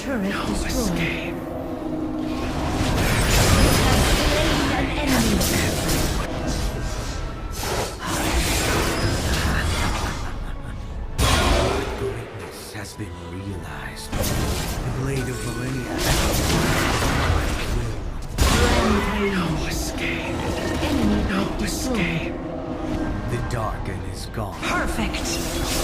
turret No destroyed. escape. An enemy. Greatness has been realized. The blade of millennia. No escape. Enemy No destroyed. escape. The Darken is gone. Perfect.